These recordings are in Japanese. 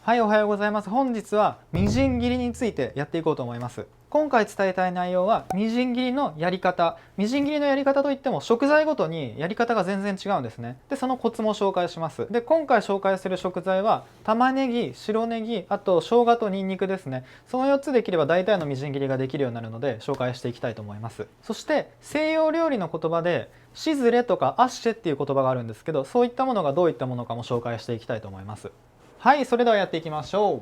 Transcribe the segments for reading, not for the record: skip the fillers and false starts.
はい、おはようございます。本日はみじん切りについてやっていこうと思います。今回伝えたい内容はみじん切りのやり方。みじん切りのやり方といっても食材ごとにやり方が全然違うんですね。で、そのコツも紹介します。で、今回紹介する食材は玉ねぎ、白ネギ、あと生姜とニンニクですね。その4つできれば大体のみじん切りができるようになるので紹介していきたいと思います。そして西洋料理の言葉でシズレとかアッシェっていう言葉があるんですけど、そういったものがどういったものかも紹介していきたいと思います。はい、それではやっていきましょう。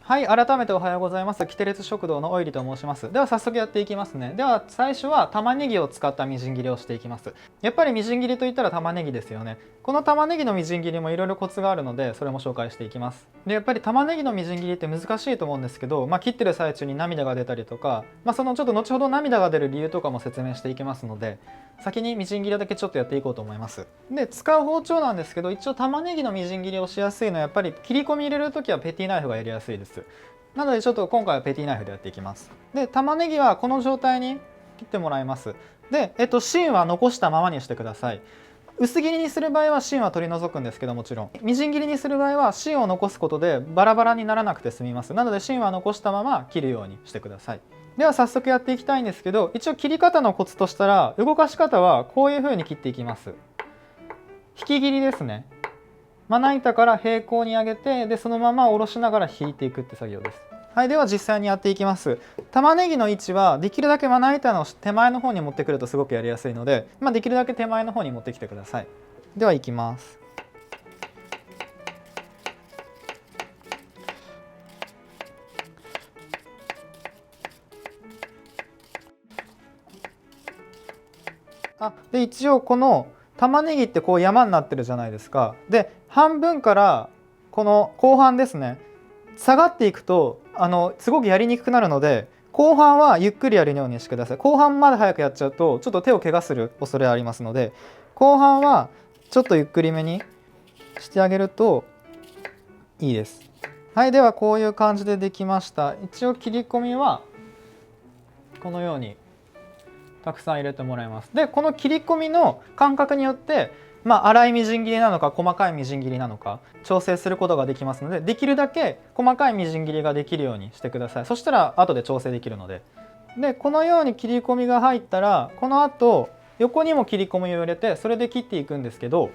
はい、改めておはようございます。キテレツ食堂のオイリと申します。では早速やっていきますね。では最初は玉ねぎを使ったみじん切りをしていきます。やっぱりみじん切りといったら玉ねぎですよね。この玉ねぎのみじん切りもいろいろコツがあるので、それも紹介していきます。で、やっぱり玉ねぎのみじん切りって難しいと思うんですけど、切ってる最中に涙が出たりとか、そのちょっと後ほど涙が出る理由とかも説明していきますので、先にみじん切りだけちょっとやっていこうと思います。で、使う包丁なんですけど、一応玉ねぎのみじん切りをしやすいのはやっぱり切り込み入れるときはペティナイフがやりやすいです。なのでちょっと今回はペティナイフでやっていきます。で、玉ねぎはこの状態に切ってもらいます。で、芯は残したままにしてください。薄切りにする場合は芯は取り除くんですけど、もちろんみじん切りにする場合は芯を残すことでバラバラにならなくて済みます。なので芯は残したまま切るようにしてください。では早速やっていきたいんですけど、一応切り方のコツとしたら動かし方はこういう風に切っていきます。引き切りですね。まな板から平行に上げて、でそのまま下ろしながら引いていくって作業です。はい、では実際にやっていきます。玉ねぎの位置はできるだけまな板の手前の方に持ってくるとすごくやりやすいので、できるだけ手前の方に持ってきてください。ではいきます。で一応この玉ねぎってこう山になってるじゃないですか。で半分からこの後半ですね、下がっていくとすごくやりにくくなるので、後半はゆっくりやるようにしてください。後半まで早くやっちゃうとちょっと手を怪我する恐れありますので、後半はちょっとゆっくりめにしてあげるといいです。はい、ではこういう感じでできました。一応切り込みはこのようにたくさん入れてもらいます。でこの切り込みの間隔によって粗いみじん切りなのか細かいみじん切りなのか調整することができますので、できるだけ細かいみじん切りができるようにしてください。そしたら後で調整できるので。でこのように切り込みが入ったら、この後横にも切り込みを入れてそれで切っていくんですけど、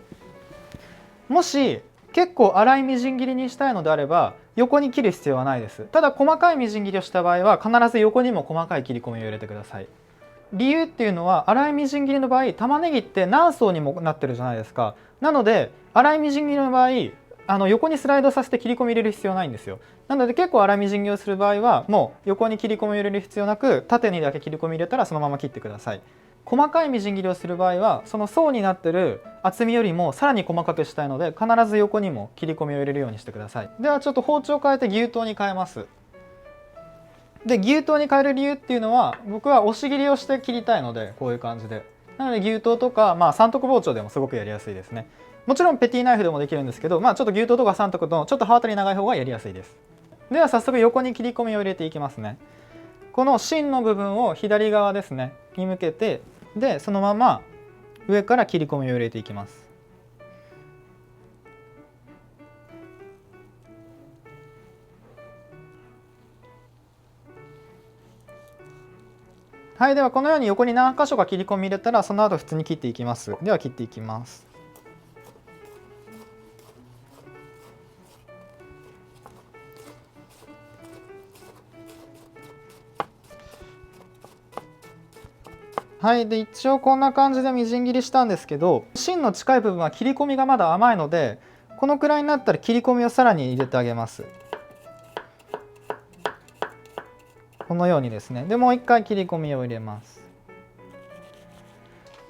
もし結構粗いみじん切りにしたいのであれば横に切る必要はないです。ただ細かいみじん切りをした場合は必ず横にも細かい切り込みを入れてください。理由っていうのは、粗いみじん切りの場合玉ねぎって何層にもなってるじゃないですか。なので粗いみじん切りの場合横にスライドさせて切り込み入れる必要ないんですよ。なので結構粗いみじん切りをする場合はもう横に切り込みを入れる必要なく、縦にだけ切り込み入れたらそのまま切ってください。細かいみじん切りをする場合はその層になってる厚みよりもさらに細かくしたいので、必ず横にも切り込みを入れるようにしてください。ではちょっと包丁を変えて牛刀に変えます。で牛刀に変える理由っていうのは、僕は押し切りをして切りたいので、こういう感じで。なので牛刀とか、三徳包丁でもすごくやりやすいですね。もちろんペティナイフでもできるんですけど、ちょっと牛刀とか三徳のちょっと刃渡り長い方がやりやすいです。では早速横に切り込みを入れていきますね。この芯の部分を左側ですねに向けて、でそのまま上から切り込みを入れていきます。はい、ではこのように横に何箇所か切り込み入れたら、その後普通に切っていきます。では切っていきます。はい、で一応こんな感じでみじん切りしたんですけど、芯の近い部分は切り込みがまだ甘いので、このくらいになったら切り込みをさらに入れてあげます。このようにですね。でもう一回切り込みを入れます。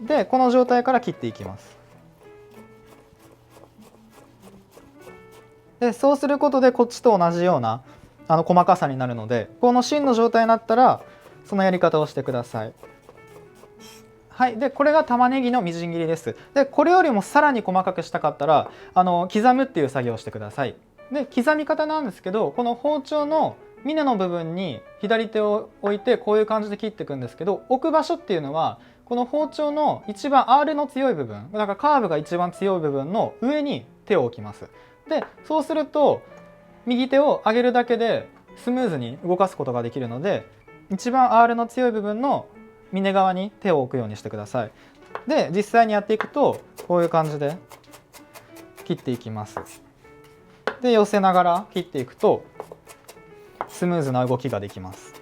でこの状態から切っていきます。でそうすることでこっちと同じような細かさになるので、この芯の状態になったらそのやり方をしてください。はい、でこれが玉ねぎのみじん切りです。でこれよりもさらに細かくしたかったら刻むっていう作業をしてください。で刻み方なんですけど、この包丁の峰の部分に左手を置いてこういう感じで切っていくんですけど、置く場所っていうのはこの包丁の一番 R の強い部分だから、カーブが一番強い部分の上に手を置きます。でそうすると右手を上げるだけでスムーズに動かすことができるので、一番 R の強い部分の峰側に手を置くようにしてください。で実際にやっていくとこういう感じで切っていきます。で寄せながら切っていくとスムーズな動きができます。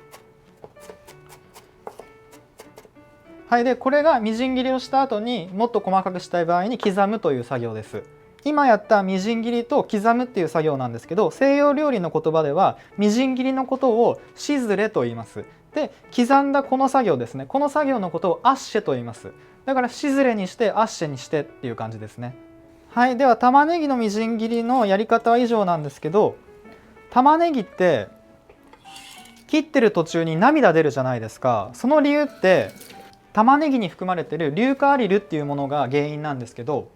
はい、でこれがみじん切りをした後にもっと細かくしたい場合に刻むという作業です。今やったみじん切りと刻むっていう作業なんですけど、西洋料理の言葉ではみじん切りのことをしずれと言います。で刻んだこの作業ですね、この作業のことをアッシェと言います。だからしずれにしてアッシェにしてっていう感じですね。はい、では玉ねぎのみじん切りのやり方は以上なんですけど、玉ねぎって切ってる途中に涙出るじゃないですか。その理由って玉ねぎに含まれている硫化アリルっていうものが原因なんですけど、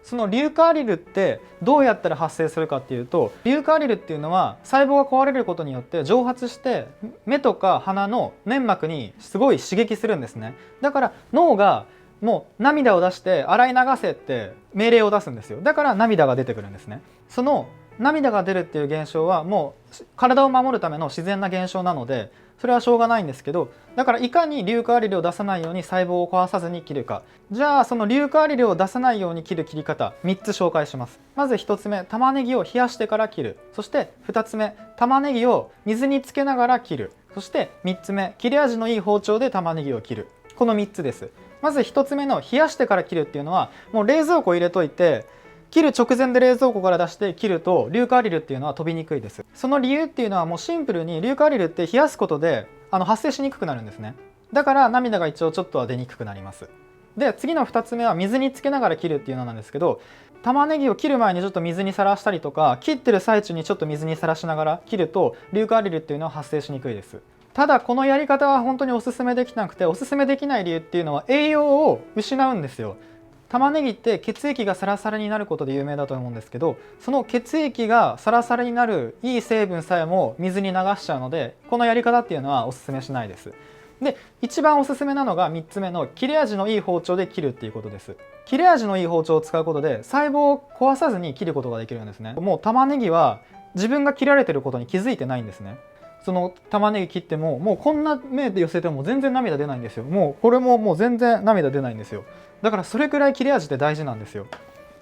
その硫化アリルってどうやったら発生するかっていうと、硫化アリルっていうのは細胞が壊れることによって蒸発して目とか鼻の粘膜にすごい刺激するんですね。だから脳がもう涙を出して洗い流せって命令を出すんですよ。だから涙が出てくるんですね。その涙が出るっていう現象はもう体を守るための自然な現象なので、それはしょうがないんですけど、だからいかに硫化アリルを出さないように細胞を壊さずに切るか。じゃあその硫化アリルを出さないように切る切り方3つ紹介します。まず1つ目、玉ねぎを冷やしてから切る。そして2つ目、玉ねぎを水につけながら切る。そして3つ目、切れ味のいい包丁で玉ねぎを切る。この3つです。まず1つ目の冷やしてから切るっていうのは、もう冷蔵庫入れといて切る直前で冷蔵庫から出して切ると硫化アリルっていうのは飛びにくいです。その理由っていうのはもうシンプルに硫化アリルって冷やすことで発生しにくくなるんですね。だから涙が一応ちょっとは出にくくなります。で次の2つ目は水につけながら切るっていうのなんですけど、玉ねぎを切る前にちょっと水にさらしたりとか、切ってる最中にちょっと水にさらしながら切ると硫化アリルっていうのは発生しにくいです。ただこのやり方は本当におすすめできなくて、おすすめできない理由っていうのは栄養を失うんですよ。玉ねぎって血液がサラサラになることで有名だと思うんですけど、その血液がサラサラになるいい成分さえも水に流しちゃうので、このやり方っていうのはおすすめしないです。で一番おすすめなのが3つ目の切れ味のいい包丁で切るっていうことです。切れ味のいい包丁を使うことで細胞を壊さずに切ることができるんですね。もう玉ねぎは自分が切られてることに気づいてないんですね。その玉ねぎ切ってももうこんな目で寄せても全然涙出ないんですよ。もうこれももう全然涙出ないんですよ。だからそれくらい切れ味って大事なんですよ。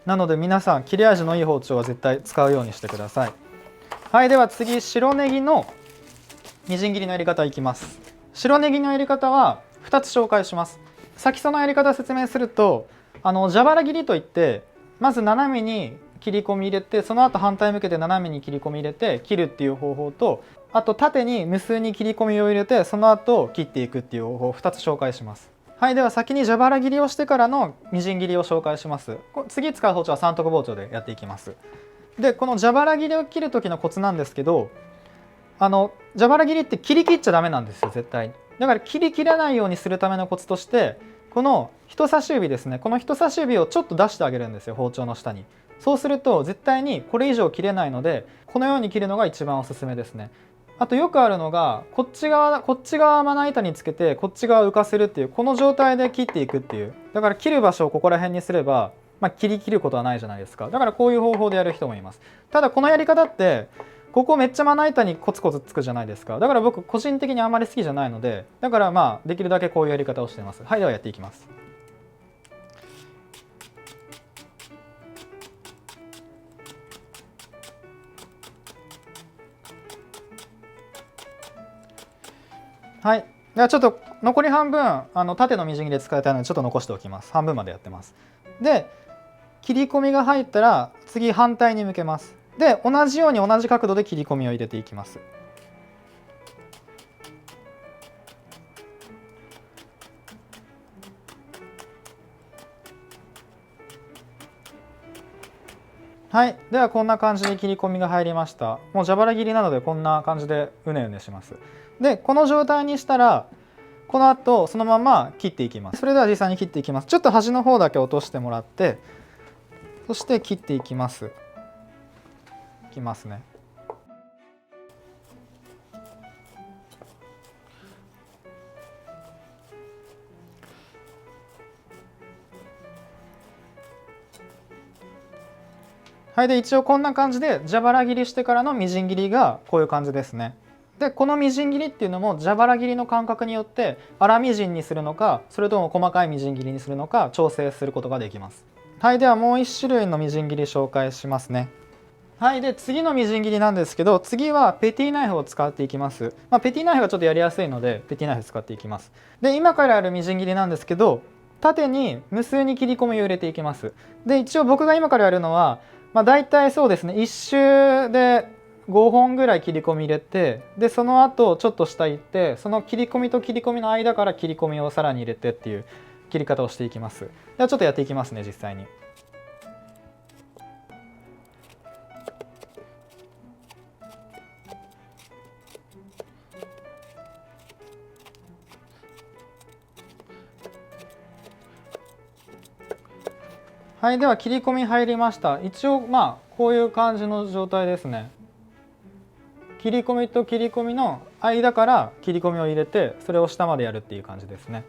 なので皆さん切れ味のいい包丁は絶対使うようにしてください。はい、では次白ネギのみじん切りのやり方いきます。白ネギのやり方は2つ紹介します。先そのやり方を説明すると、蛇腹切りといってまず斜めに切り込み入れて、その後反対向けて斜めに切り込み入れて切るっていう方法と、あと縦に無数に切り込みを入れてその後切っていくっていう方法を2つ紹介します。はい、では先に蛇腹切りをしてからのみじん切りを紹介します。次使う包丁は三徳包丁でやっていきます。でこの蛇腹切りを切る時のコツなんですけど、蛇腹切りって切り切っちゃダメなんですよ、絶対に。だから切り切らないようにするためのコツとして、この人差し指ですね、この人差し指をちょっと出してあげるんですよ、包丁の下に。そうすると絶対にこれ以上切れないので、このように切るのが一番おすすめですね。あとよくあるのがこっち側まな板につけてこっち側浮かせるっていう、この状態で切っていくっていう。だから切る場所をここら辺にすれば、切ることはないじゃないですか。だからこういう方法でやる人もいます。ただこのやり方ってここめっちゃまな板にコツコツつくじゃないですか。だから僕個人的にあんまり好きじゃないので、だからできるだけこういうやり方をしています。はい、ではやっていきます。はい、ではちょっと残り半分縦のみじん切りで使いたいのでちょっと残しておきます。半分までやってます。で切り込みが入ったら次反対に向けます。で同じように同じ角度で切り込みを入れていきます。はい、ではこんな感じで切り込みが入りました。もう蛇腹切りなのでこんな感じでうねうねします。でこの状態にしたらこの後そのまま切っていきます。それでは実際に切っていきます。ちょっと端の方だけ落としてもらって、そして切っていきます。いきますね。ははい、で一応こんな感じで蛇腹切りしてからのみじん切りがこういう感じですね。でこのみじん切りっていうのも蛇腹切りの間隔によって粗みじんにするのかそれとも細かいみじん切りにするのか調整することができます。はい、ではもう1種類のみじん切り紹介しますね。はい、で次のみじん切りなんですけど、次はペティナイフを使っていきます。ペティナイフがちょっとやりやすいのでペティナイフ使っていきます。で今からやるみじん切りなんですけど、縦に無数に切り込みを入れていきます。で一応僕が今からやるのは、だいたいそうですね、1周で5本ぐらい切り込み入れて、でその後ちょっと下行って、その切り込みと切り込みの間から切り込みをさらに入れてっていう切り方をしていきます。ではちょっとやっていきますね、実際に。はい、では切り込み入りました。一応こういう感じの状態ですね。切り込みと切り込みの間から切り込みを入れて、それを下までやるっていう感じですね。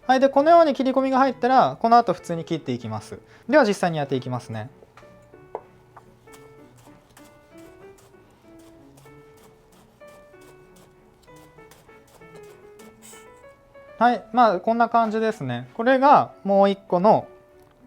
はい、でこのように切り込みが入ったらこの後普通に切っていきます。では実際にやっていきますね。はい、こんな感じですね。これがもう一個の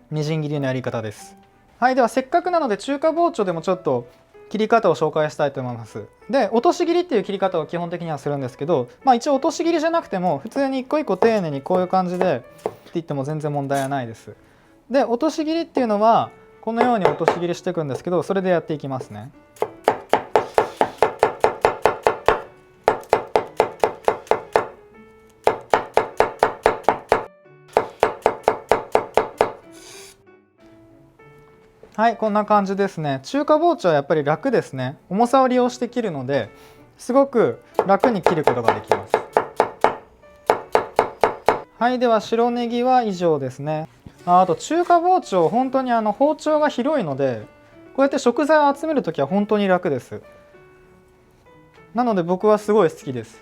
みじん切りのやり方です。はい、ではせっかくなので中華包丁でもちょっと切り方を紹介したいと思います。で落とし切りっていう切り方を基本的にはするんですけど、一応落とし切りじゃなくても普通に一個一個丁寧にこういう感じで切っていっても全然問題はないです。で落とし切りっていうのはこのように落とし切りしていくんですけど、それでやっていきますね。はい、こんな感じですね。中華包丁はやっぱり楽ですね。重さを利用して切るのですごく楽に切ることができます。はい、では白ネギは以上ですね。あと中華包丁、本当に包丁が広いのでこうやって食材を集めるときは本当に楽です。なので僕はすごい好きです。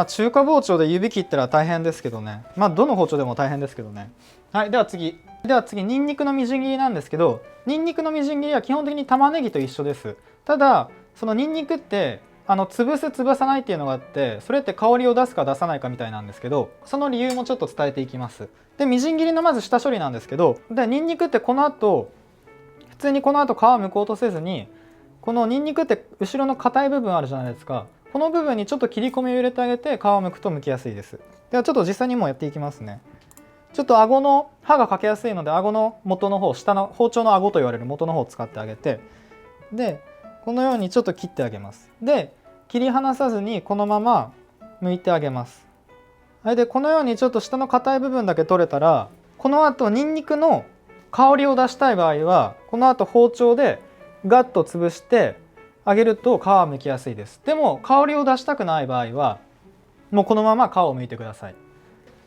中華包丁で指切ったら大変ですけどね。どの包丁でも大変ですけどね。はい、では次ニンニクのみじん切りなんですけど、ニンニクのみじん切りは基本的に玉ねぎと一緒です。ただそのニンニクって潰す潰さないっていうのがあって、それって香りを出すか出さないかみたいなんですけど、その理由もちょっと伝えていきます。でみじん切りのまず下処理なんですけど、でニンニクってこの後普通にこの後皮を剥こうとせずに、このニンニクって後ろの硬い部分あるじゃないですか。この部分にちょっと切り込みを入れてあげて皮を剥くと剥きやすいです。ではちょっと実際にもうやっていきますね。ちょっと顎の刃がかけやすいので、顎の元の方、下の包丁の顎と言われる元の方を使ってあげて、でこのようにちょっと切ってあげます。で切り離さずにこのまま剥いてあげます。はい、でこのようにちょっと下の硬い部分だけ取れたら、この後ニンニクの香りを出したい場合はこの後包丁でガッと潰してあげると皮は剥きやすいです。でも香りを出したくない場合はもうこのまま皮を剥いてください。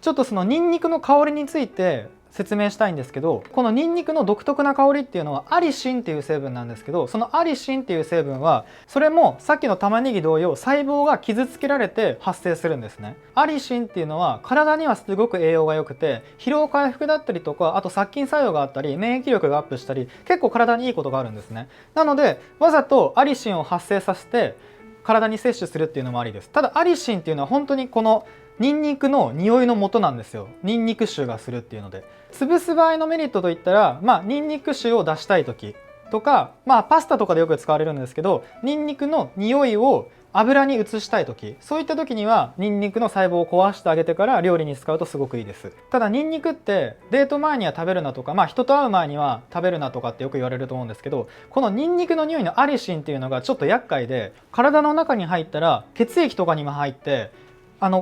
ちょっとそのニンニクの香りについて説明したいんですけど、このニンニクの独特な香りっていうのはアリシンっていう成分なんですけど、そのアリシンっていう成分はそれもさっきの玉ねぎ同様細胞が傷つけられて発生するんですね。アリシンっていうのは体にはすごく栄養が良くて、疲労回復だったりとか、あと殺菌作用があったり免疫力がアップしたり、結構体にいいことがあるんですね。なのでわざとアリシンを発生させて体に摂取するっていうのもありです。ただアリシンっていうのは本当にこのニンニクの匂いの元なんですよ。ニンニク臭がするっていうので、潰す場合のメリットといったら、ニンニク臭を出したい時とか、パスタとかでよく使われるんですけど、ニンニクの匂いを油に移したい時、そういった時にはニンニクの細胞を壊してあげてから料理に使うとすごくいいです。ただニンニクってデート前には食べるなとか、人と会う前には食べるなとかってよく言われると思うんですけど、このニンニクの匂いのアリシンっていうのがちょっと厄介で、体の中に入ったら血液とかにも入って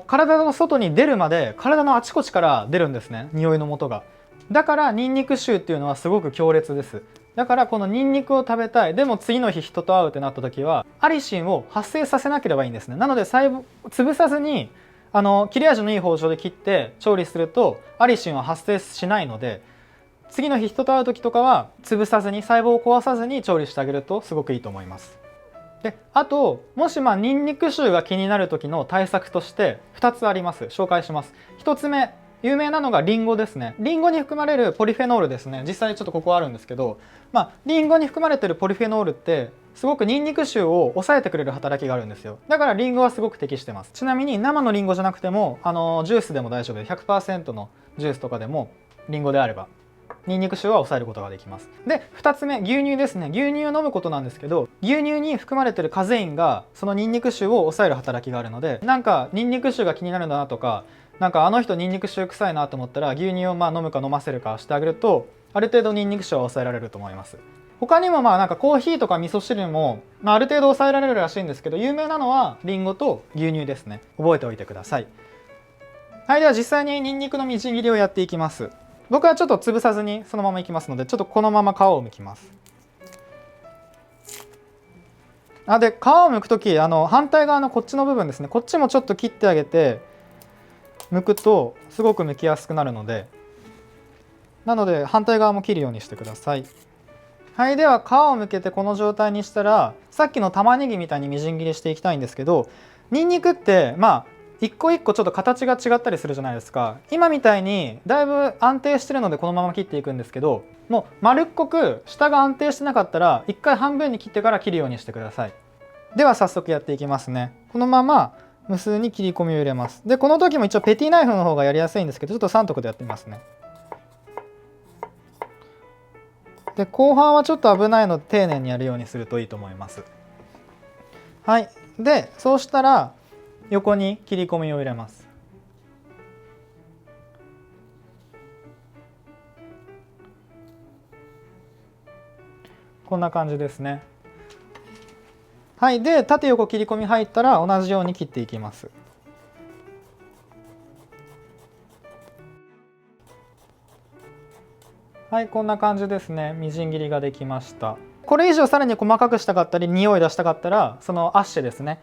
体の外に出るまで体のあちこちから出るんですね、匂いの元が。だからニンニク臭っていうのはすごく強烈です。だからこのニンニクを食べたい、でも次の日人と会うってなった時はアリシンを発生させなければいいんですね。なので潰さずに切れ味のいい包丁で切って調理するとアリシンは発生しないので、次の日人と会う時とかは潰さずに細胞を壊さずに調理してあげるとすごくいいと思います。であともしニンニク臭が気になる時の対策として2つあります。紹介します。1つ目、有名なのがリンゴですね。リンゴに含まれるポリフェノールですね。実際ちょっとここあるんですけど、リンゴに含まれてるポリフェノールってすごくニンニク臭を抑えてくれる働きがあるんですよ。だからリンゴはすごく適してます。ちなみに生のリンゴじゃなくてもジュースでも大丈夫で 100% のジュースとかでもリンゴであればニンニク臭は抑えることができます。で2つ目、牛乳ですね。牛乳を飲むことなんですけど、牛乳に含まれてるカゼインがそのニンニク臭を抑える働きがあるので、なんかニンニク臭が気になるなとか、なんかあの人ニンニク臭臭いなと思ったら牛乳を飲むか飲ませるかしてあげると、ある程度ニンニク臭は抑えられると思います。他にもなんかコーヒーとか味噌汁もある程度抑えられるらしいんですけど、有名なのはリンゴと牛乳ですね。覚えておいてください。はい、では実際にニンニクのみじん切りをやっていきます。僕はちょっと潰さずにそのままいきますので、ちょっとこのまま皮を剥きます。で皮を剥くとき反対側のこっちの部分ですね、こっちもちょっと切ってあげて剥くとすごく剥きやすくなるので、反対側も切るようにしてください。はい、では皮を剥けてこの状態にしたら、さっきの玉ねぎみたいにみじん切りしていきたいんですけど、にんにくって一個一個ちょっと形が違ったりするじゃないですか。今みたいにだいぶ安定してるのでこのまま切っていくんですけど、もう丸っこく下が安定してなかったら一回半分に切ってから切るようにしてください。では早速やっていきますね。このまま無数に切り込みを入れます。でこの時も一応ペティナイフの方がやりやすいんですけど、ちょっと3徳でやってみますね。で後半はちょっと危ないので丁寧にやるようにするといいと思います。はい、でそうしたら横に切り込みを入れます。こんな感じですね。はい、で縦横切り込み入ったら同じように切っていきます。はい、こんな感じですね。みじん切りができました。これ以上さらに細かくしたかったり匂い出したかったら、そのアッシェですね、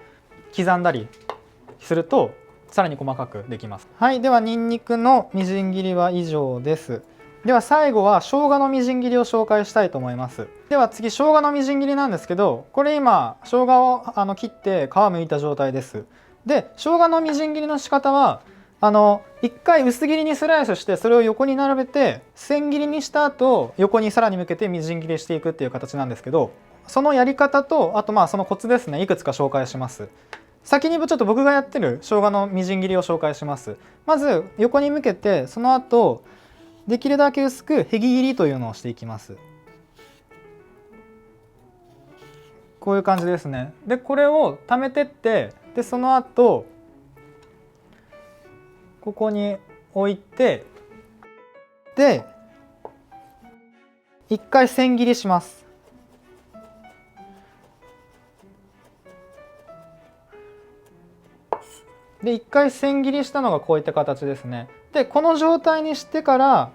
刻んだりするとさらに細かくできます。はい、ではニンニクのみじん切りは以上です。では最後は生姜のみじん切りを紹介したいと思います。では次、生姜のみじん切りなんですけど、これ今生姜を切って皮むいた状態です。で生姜のみじん切りの仕方は一回薄切りにスライスして、それを横に並べて千切りにした後横にさらに向けてみじん切りしていくっていう形なんですけど、そのやり方とあとそのコツですね、いくつか紹介します。先にちょっと僕がやってる生姜のみじん切りを紹介します。まず横に向けて、その後できるだけ薄くへぎ切りというのをしていきます。こういう感じですね。でこれを溜めてって、でその後ここに置いて、で一回千切りします。で一回千切りしたのがこういった形ですね。でこの状態にしてから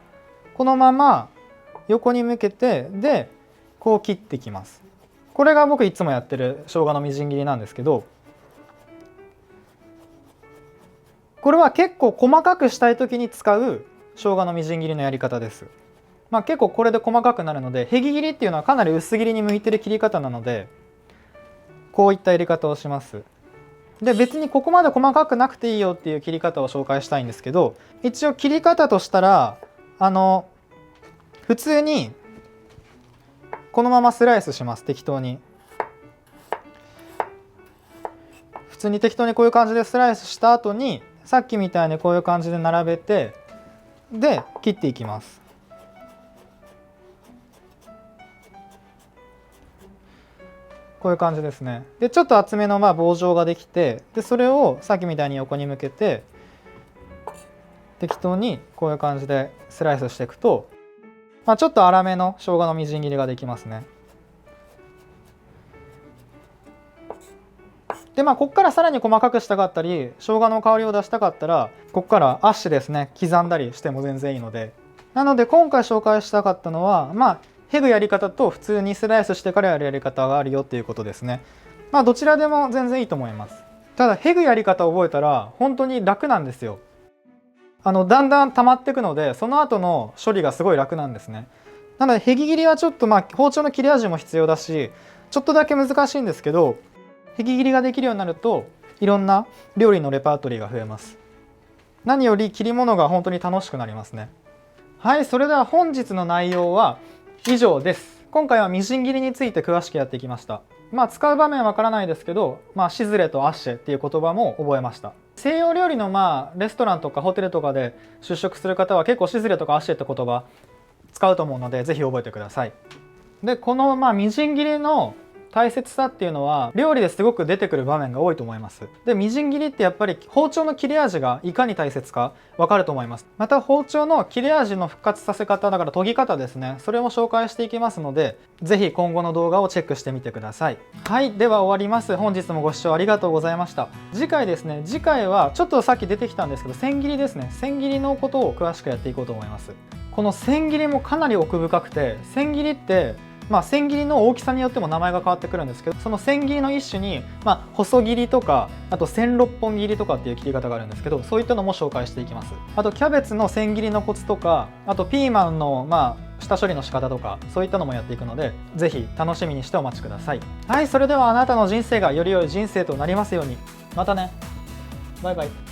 このまま横に向けて、でこう切っていきます。これが僕いつもやってる生姜のみじん切りなんですけど、これは結構細かくしたい時に使う生姜のみじん切りのやり方です。結構これで細かくなるので、へぎ切りっていうのはかなり薄切りに向いてる切り方なので、こういったやり方をします。で別にここまで細かくなくていいよっていう切り方を紹介したいんですけど、一応切り方としたら普通にこのままスライスします。適当に適当にこういう感じでスライスした後に、さっきみたいにこういう感じで並べて、で切っていきます。こういう感じですね。でちょっと厚めの棒状ができて、でそれをさっきみたいに横に向けて適当にこういう感じでスライスしていくと、ちょっと粗めの生姜のみじん切りができますね。でここからさらに細かくしたかったり、生姜の香りを出したかったらここからアッシュですね、刻んだりしても全然いいので。なので今回紹介したかったのはへぐやり方と普通にスライスしてからやるやり方があるよっていうことですね。どちらでも全然いいと思います。ただへぐやり方を覚えたら本当に楽なんですよ。だんだん溜まっていくので、その後の処理がすごい楽なんですね。なのでへぎ切りはちょっと包丁の切れ味も必要だし、ちょっとだけ難しいんですけど、へぎ切りができるようになるといろんな料理のレパートリーが増えます。何より切り物が本当に楽しくなりますね。はい、それでは本日の内容は以上です。今回はみじん切りについて詳しくやってきました。使う場面はわからないですけど、シズレとアッシェっていう言葉も覚えました。西洋料理のレストランとかホテルとかで出食する方は結構シズレとかアッシェって言葉使うと思うので、ぜひ覚えてください。で、このみじん切りの大切さっていうのは料理ですごく出てくる場面が多いと思います。で、みじん切りってやっぱり包丁の切れ味がいかに大切かわかると思います。また包丁の切れ味の復活させ方だから研ぎ方ですね、それも紹介していきますので、ぜひ今後の動画をチェックしてみてください。はい、では終わります。本日もご視聴ありがとうございました。次回ですね、次回はちょっとさっき出てきたんですけど、千切りですね、千切りのことを詳しくやっていこうと思います。この千切りもかなり奥深くて、千切りって千切りの大きさによっても名前が変わってくるんですけど、その千切りの一種に、細切りとかあと千六本切りとかっていう切り方があるんですけど、そういったのも紹介していきます。あとキャベツの千切りのコツとか、あとピーマンの下処理の仕方とか、そういったのもやっていくので、ぜひ楽しみにしてお待ちください。はい、それではあなたの人生がより良い人生となりますように。またね。バイバイ。